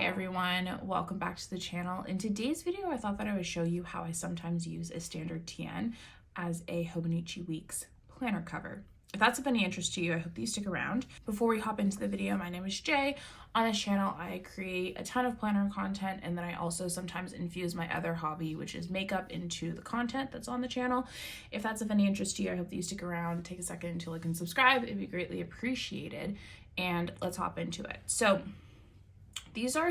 everyone, welcome back to the channel. In today's video, I thought that I would show you how I sometimes use a standard TN as a Hobonichi Weeks planner cover. If that's of any interest to you, I hope that you stick around. Before we hop into the video, my name is Jay. On this channel, I create a ton of planner content, and then I also sometimes infuse my other hobby, which is makeup, into the content that's on the channel. If that's of any interest to you, I hope that you stick around, take a second to like and subscribe. It'd be greatly appreciated, and let's hop into it. So these are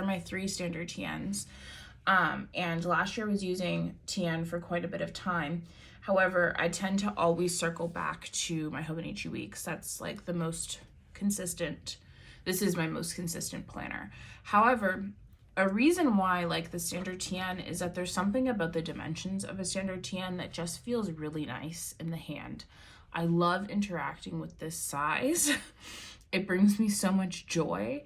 my three standard TNs. And last year I was using TN for quite a bit of time. However, I tend to always circle back to my Hobonichi Weeks. That's like the most consistent. This is my most consistent planner. However, a reason why I like the standard TN is that there's something about the dimensions of a standard TN that just feels really nice in the hand. I love interacting with this size. It brings me so much joy.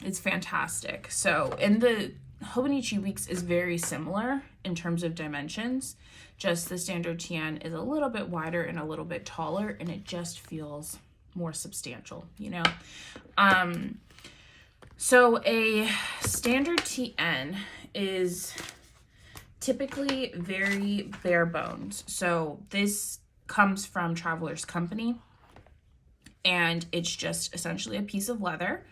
It's fantastic. So in the Hobonichi Weeks is very similar in terms of dimensions, just the standard TN is a little bit wider and a little bit taller, and it just feels more substantial, you know? So a standard TN is typically very bare bones. So this comes from Traveler's Company, and it's just essentially a piece of leather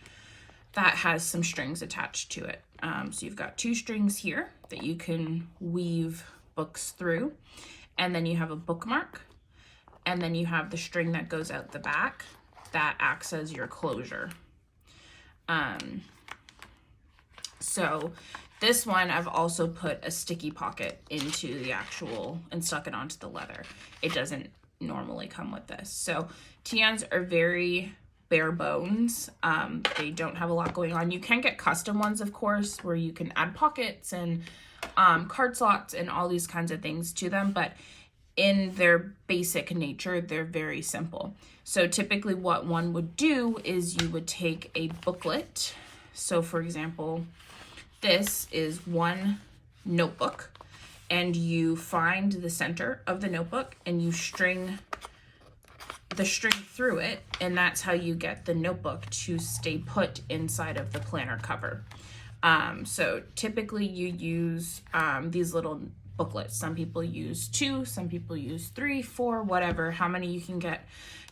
that has some strings attached to it. So you've got two strings here that you can weave books through, and then you have a bookmark, and then you have the string that goes out the back that acts as your closure. So this one, I've also put a sticky pocket into the actual and stuck it onto the leather. It doesn't normally come with this. So TNs are very bare bones. They don't have a lot going on. You can get custom ones, of course, where you can add pockets and card slots and all these kinds of things to them, but in their basic nature, they're very simple. So typically what one would do is you would take a booklet. So for example, this is one notebook, and you find the center of the notebook and you string the string through it, and that's how you get the notebook to stay put inside of the planner cover. So typically you use these little booklets. Some people use 2, some people use 3, 4, whatever, how many you can get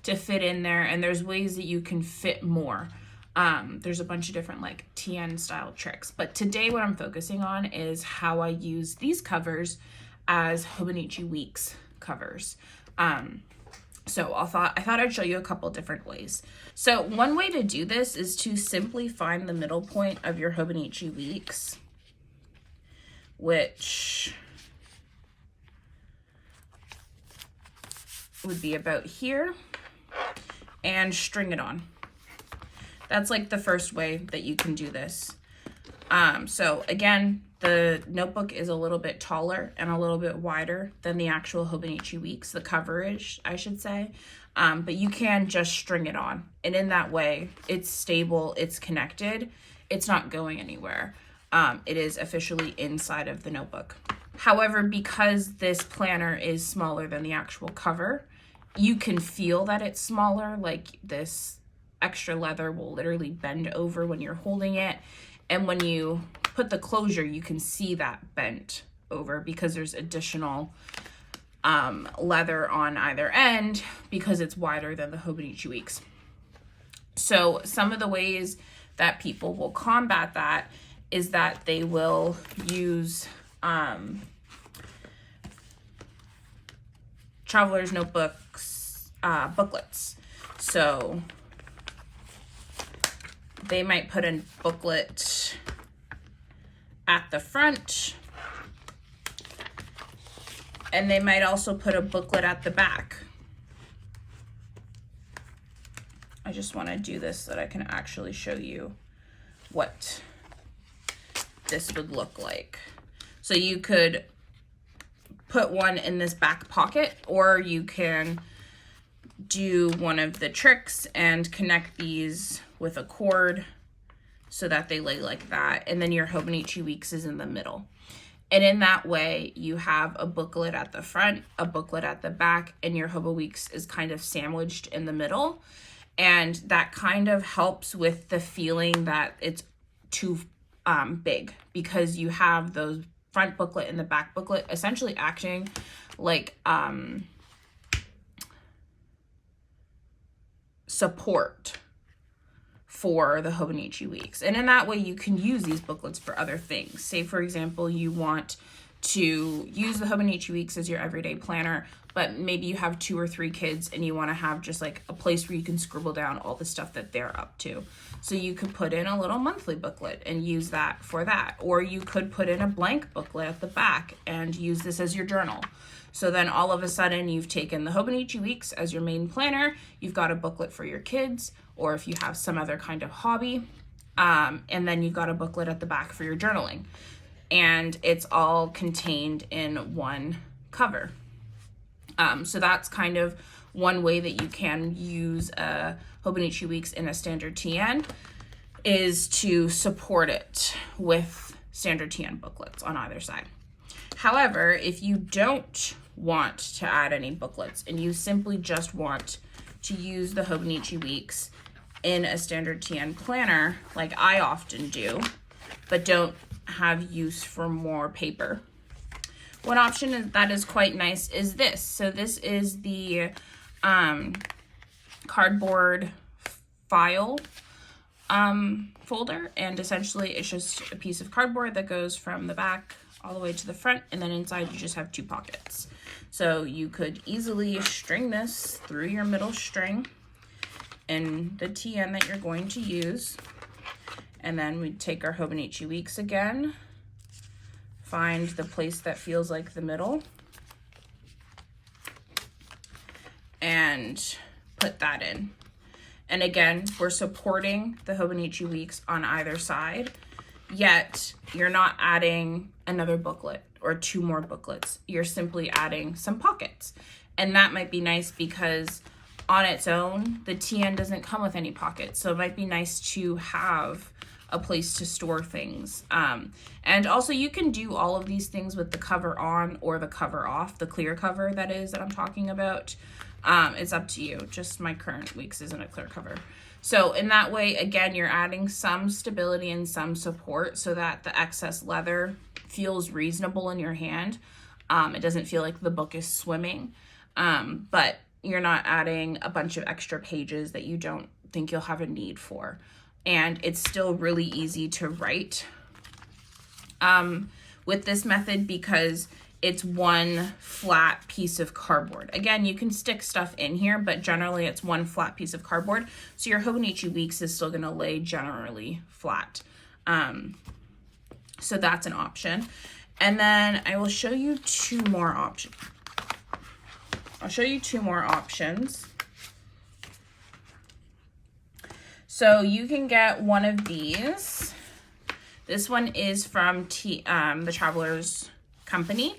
to fit in there, and there's ways that you can fit more. There's a bunch of different like TN style tricks, but today what I'm focusing on is how I use these covers as Hobonichi Weeks covers. So I thought I'd show you a couple different ways. So one way to do this is to simply find the middle point of your Hobonichi Weeks, which would be about here, and string it on. That's like the first way that you can do this. So again, the notebook is a little bit taller and a little bit wider than the actual Hobonichi Weeks, the coverage, I should say. But you can just string it on. And in that way, it's stable, it's connected, it's not going anywhere. It is officially inside of the notebook. However, because this planner is smaller than the actual cover, you can feel that it's smaller, like this extra leather will literally bend over when you're holding it. And when you put the closure, you can see that bent over because there's additional leather on either end because it's wider than the Hobonichi Weeks. So some of the ways that people will combat that is that they will use Traveler's Notebooks booklets. So they might put a booklet at the front, and they might also put a booklet at the back. I just want to do this so that I can actually show you what this would look like. So you could put one in this back pocket, or you can do one of the tricks and connect these with a cord so that they lay like that, and then your Hobonichi Weeks is in the middle. And in that way, you have a booklet at the front, a booklet at the back, and your Hobo Weeks is kind of sandwiched in the middle. And that kind of helps with the feeling that it's too big, because you have those front booklet and the back booklet essentially acting like support for the Hobonichi Weeks. And in that way, you can use these booklets for other things. Say, for example, you want to use the Hobonichi Weeks as your everyday planner, but maybe you have 2 or 3 kids and you want to have just like a place where you can scribble down all the stuff that they're up to. So you could put in a little monthly booklet and use that for that. Or you could put in a blank booklet at the back and use this as your journal. So then all of a sudden you've taken the Hobonichi Weeks as your main planner, you've got a booklet for your kids, or if you have some other kind of hobby, and then you've got a booklet at the back for your journaling. And it's all contained in one cover. So that's kind of one way that you can use Hobonichi Weeks in a standard TN, is to support it with standard TN booklets on either side. However, if you don't want to add any booklets and you simply just want to use the Hobonichi Weeks in a standard TN planner, like I often do, but don't have use for more paper, one option that is quite nice is this. So this is the cardboard file folder, and essentially it's just a piece of cardboard that goes from the back all the way to the front, and then inside you just have 2 pockets. So you could easily string this through your middle string in the TN that you're going to use, and then we take our Hobonichi Weeks again, find the place that feels like the middle, and put that in. And again, we're supporting the Hobonichi Weeks on either side, yet you're not adding another booklet or 2 more booklets. You're simply adding some pockets. And that might be nice because on its own, the TN doesn't come with any pockets. So it might be nice to have a place to store things. And also you can do all of these things with the cover on or the cover off, the clear cover that I'm talking about. It's up to you. Just my current Weeks isn't a clear cover. So in that way, again, you're adding some stability and some support so that the excess leather feels reasonable in your hand. It doesn't feel like the book is swimming, but you're not adding a bunch of extra pages that you don't think you'll have a need for. And it's still really easy to write with this method because it's one flat piece of cardboard. Again, you can stick stuff in here, but generally it's one flat piece of cardboard. So your Hobonichi Weeks is still gonna lay generally flat. So that's an option. And then I will show you 2 more options. I'll show you 2 more options. So you can get one of these. This one is from the Traveler's Company.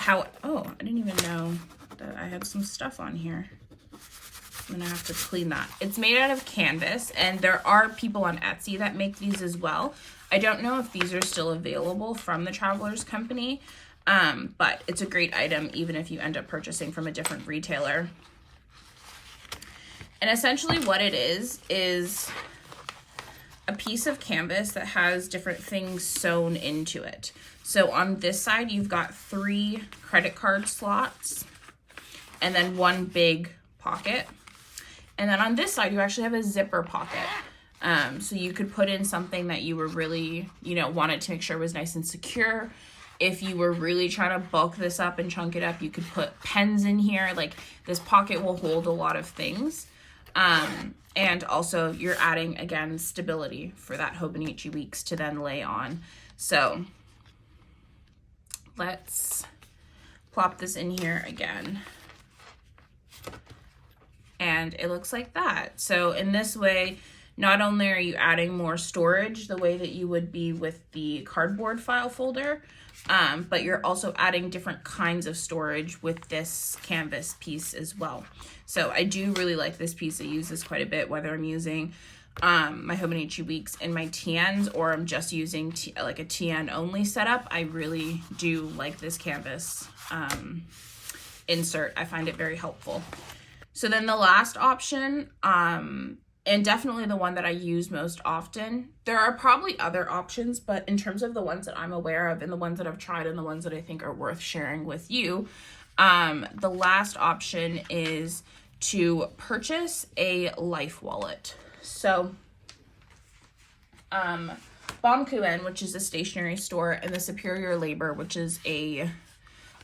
Oh, I didn't even know that I had some stuff on here. I'm gonna have to clean that. It's made out of canvas, and there are people on Etsy that make these as well. I don't know if these are still available from the Traveler's Company, but it's a great item even if you end up purchasing from a different retailer. And essentially what it is a piece of canvas that has different things sewn into it. So on this side, you've got 3 credit card slots and then 1 big pocket. And then on this side, you actually have a zipper pocket. So you could put in something that you were really, wanted to make sure was nice and secure. If you were really trying to bulk this up and chunk it up, you could put pens in here. Like, this pocket will hold a lot of things. And also you're adding, again, stability for that Hobonichi Weeks to then lay on. So let's plop this in here again. And it looks like that. So in this way, not only are you adding more storage the way that you would be with the cardboard file folder, but you're also adding different kinds of storage with this canvas piece as well. So I do really like this piece. I use this quite a bit, whether I'm using my Hobonichi Weeks in my TNs or I'm just using like a TN only setup. I really do like this canvas insert. I find it very helpful. So then the last option, and definitely the one that I use most often, there are probably other options, but in terms of the ones that I'm aware of and the ones that I've tried and the ones that I think are worth sharing with you, the last option is to purchase a life wallet. So Baumkuchen, which is a stationery store, and the Superior Labor, which is a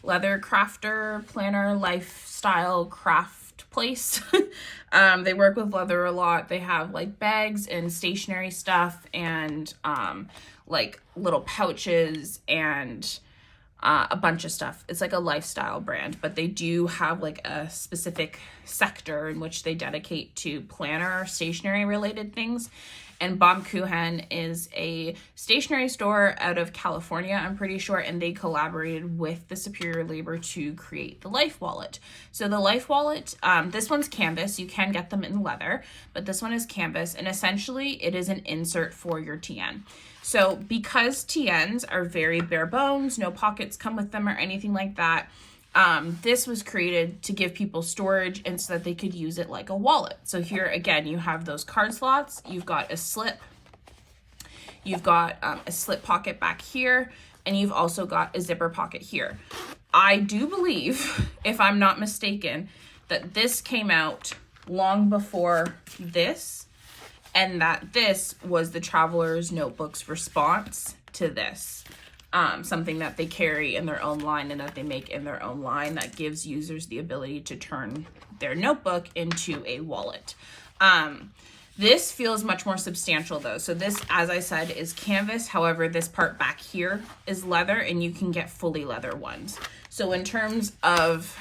leather crafter, planner, lifestyle craft place. They work with leather a lot. They have like bags and stationery stuff and like little pouches and a bunch of stuff. It's like a lifestyle brand, but they do have like a specific sector in which they dedicate to planner, stationery related things. And Baumkuchen is a stationery store out of California, I'm pretty sure, and they collaborated with the Superior Labor to create the Life Wallet. So the Life Wallet, this one's canvas. You can get them in leather, but this one is canvas, and essentially it is an insert for your TN. So because TNs are very bare bones, no pockets come with them or anything like that, this was created to give people storage and so that they could use it like a wallet. So here again, you have those card slots, you've got a slip, you've got a slip pocket back here, and you've also got a zipper pocket here. I do believe, if I'm not mistaken, that this came out long before this, and that this was the Traveler's Notebook's response to this. Something that they carry in their own line and that they make in their own line that gives users the ability to turn their notebook into a wallet. This feels much more substantial though. So this, as I said, is canvas. However, this part back here is leather, and you can get fully leather ones. So in terms of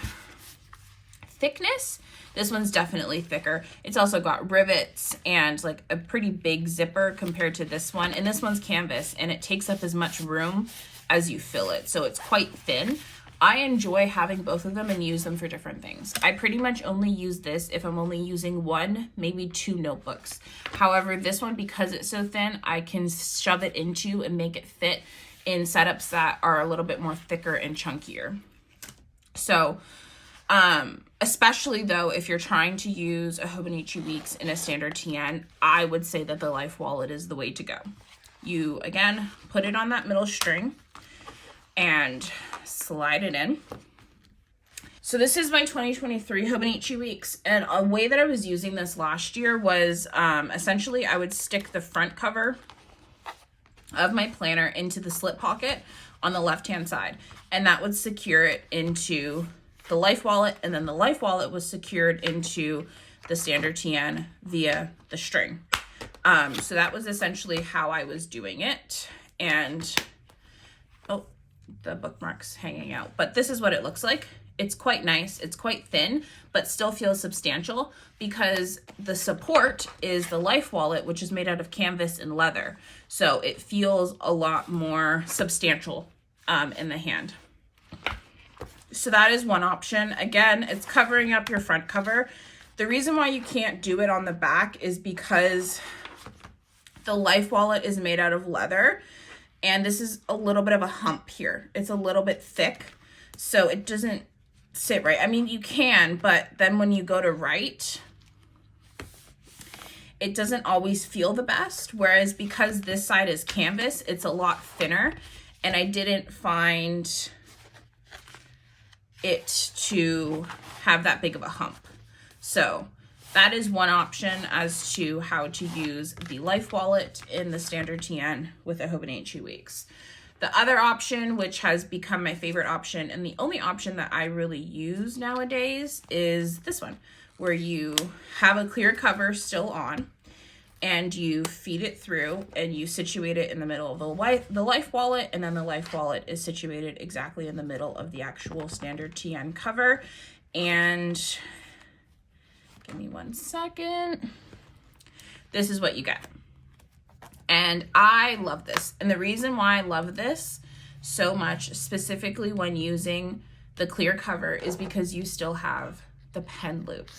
thickness, this one's definitely thicker. It's also got rivets and like a pretty big zipper compared to this one. And this one's canvas, and it takes up as much room as you fill it. So it's quite thin. I enjoy having both of them and use them for different things. I pretty much only use this if I'm only using one, maybe two notebooks. However, this one, because it's so thin, I can shove it into and make it fit in setups that are a little bit more thicker and chunkier. So, especially though, if you're trying to use a Hobonichi Weeks in a standard TN, I would say that the Life Wallet is the way to go. You, again, put it on that middle string and slide it in. So this is my 2023 Hobonichi Weeks, and a way that I was using this last year was essentially I would stick the front cover of my planner into the slip pocket on the left-hand side, and that would secure it into the Life Wallet, and then the Life Wallet was secured into the standard TN via the string. So that was essentially how I was doing it. And oh, the bookmark's hanging out, but this is what it looks like. It's quite nice. It's quite thin, but still feels substantial because the support is the Life Wallet, which is made out of canvas and leather. So it feels a lot more substantial in the hand. So that is one option. Again, it's covering up your front cover. The reason why you can't do it on the back is because the Life Wallet is made out of leather, and this is a little bit of a hump here. It's a little bit thick, so it doesn't sit right. I mean, you can, but then when you go to write, it doesn't always feel the best. Whereas because this side is canvas, it's a lot thinner, and I didn't find it to have that big of a hump. So that is one option as to how to use the Life Wallet in the standard TN with a Hobonichi Weeks. The other option, which has become my favorite option and the only option that I really use nowadays, is this one, where you have a clear cover still on and you feed it through and you situate it in the middle of the Life Wallet, and then the Life Wallet is situated exactly in the middle of the actual standard TN cover. And give me 1 second. This is what you get. And I love this. And the reason why I love this so much, specifically when using the clear cover, is because you still have the pen loop.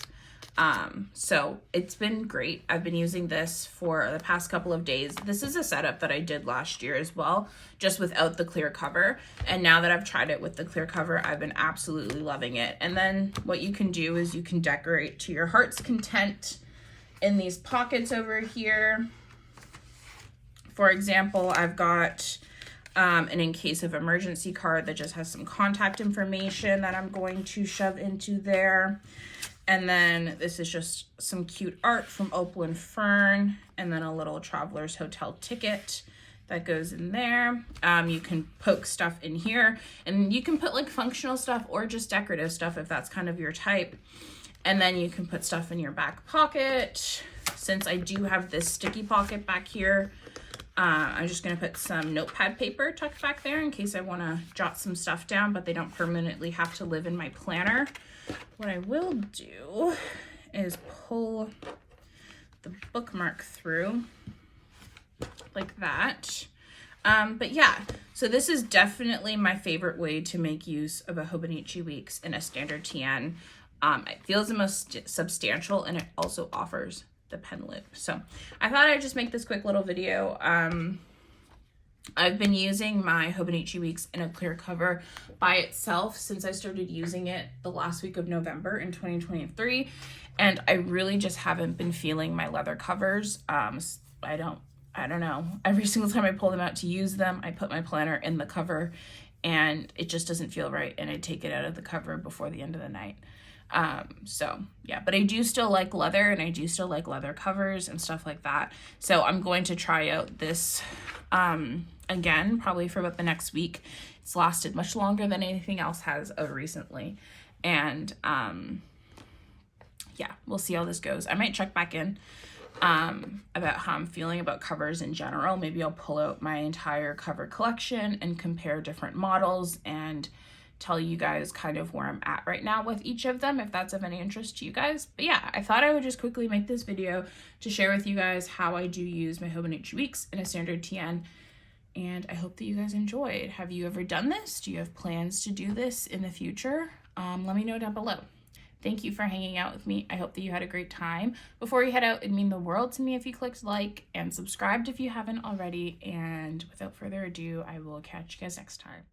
So it's been great. I've been using this for the past couple of days. This is a setup that I did last year as well, just without the clear cover. And now that I've tried it with the clear cover, I've been absolutely loving it. And then what you can do is you can decorate to your heart's content in these pockets over here. For example, I've got an in case of emergency card that just has some contact information that I'm going to shove into there. And then this is just some cute art from Opal and Fern, and then a little traveler's hotel ticket that goes in there. You can poke stuff in here, and you can put like functional stuff or just decorative stuff if that's kind of your type. And then you can put stuff in your back pocket. Since I do have this sticky pocket back here, I'm just going to put some notepad paper tucked back there in case I want to jot some stuff down, but they don't permanently have to live in my planner. What I will do is pull the bookmark through like that. But yeah, so this is definitely my favorite way to make use of a hobonichi weeks in a standard TN. It feels the most substantial, and it also offers the pen loop. So I thought I'd just make this quick little video. I've been using my hobonichi weeks in a clear cover by itself since I started using it the last week of November in 2023, and I really just haven't been feeling my leather covers. I don't know. Every single time I pull them out to use them, I put my planner in the cover and it just doesn't feel right, and I take it out of the cover before the end of the night. So yeah, but I do still like leather, and I do still like leather covers and stuff like that. So I'm going to try out this, again, probably for about the next week. It's lasted much longer than anything else has of recently. And, yeah, we'll see how this goes. I might check back in, about how I'm feeling about covers in general. Maybe I'll pull out my entire cover collection and compare different models and tell you guys kind of where I'm at right now with each of them, if that's of any interest to you guys. But yeah, I thought I would just quickly make this video to share with you guys how I do use my hobonichi weeks in a standard TN, and I hope that you guys enjoyed. Have you ever done this? Do you have plans to do this in the future? Let me know down below. Thank you for hanging out with me. I hope that you had a great time. Before you head out, it'd mean the world to me if you clicked like and subscribed if you haven't already. And without further ado, I will catch you guys next time.